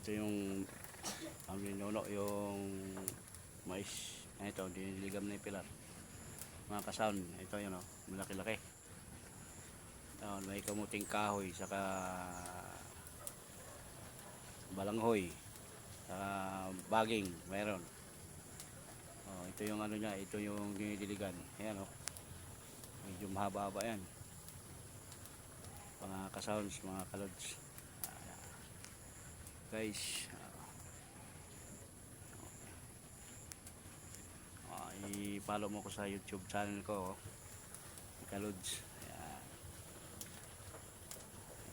ito yung ang ninuno yung mais. Ito, diniligam na yung pilar. Mga kasound, ito yun o, malaki-laki. May kamuting kahoy, saka balanghoy, saka baging, mayroon. Ito yung ano niya, ito yung dinidiligan. Ayan o, medyo mahaba-haba yan. Mga kasounds, mga kalods. Guys, i-follow mo ko sa YouTube channel ko, Kalods. Ayan.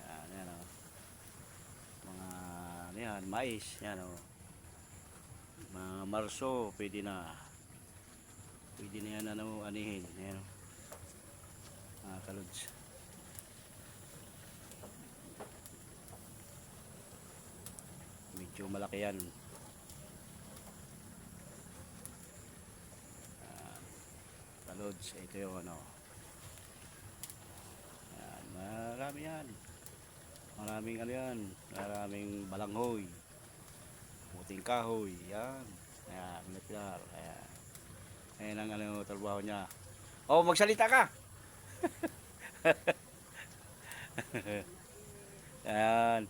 Ayan, ayan o. Mga ano yan, mais. Ayan o. Mga marso, pwede na. Pwede na yan ano, anihin. Ayan o. Mga Kalods. Medyo malaki yan. Kalods, ito yung ano. Ayan, marami yan. Maraming ano yan. Maraming balanghoy. Muting kahoy. Yan. Ayan, pilar. Ayan. Ayan ang ano, trabaho niya. Oh, magsalita ka! Ayan.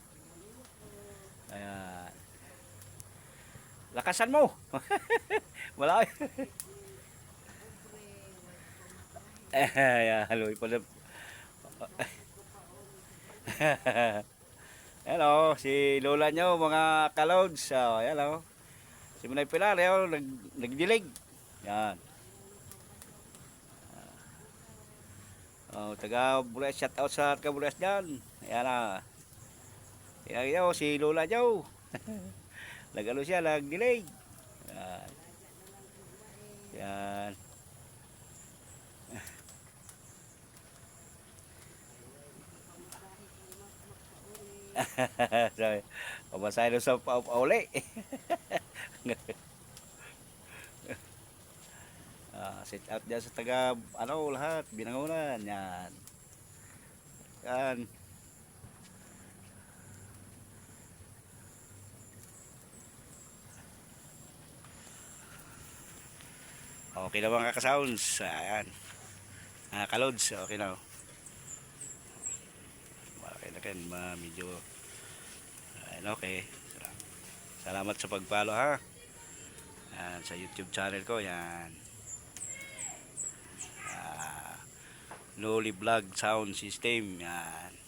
Ayan. Lakasan mo! Wala. Ayan, haloy pala. Hello, si lola nyo, mga kalods. Hello. Si Manay Pilar, nagdilig. Yan. Taga Bulas, shout out sa taga Bulas dyan. Ayan na. Ayan yun, si lola nyo. Nagalo siya, nagdilig. Yan. Yan. Sorry. Pamasahe doon sa pauli. Sit out dyan sa taga ano lahat, Binangonan. Yan. Yan. Okay na mga kakasounds. Ayan. Kalods, okay na. Malaki na kan, medyo ayan, okay. Salamat sa pag-follow ha. Ayan, sa YouTube channel ko. Yan. Noli Vlog Sound System. Yan.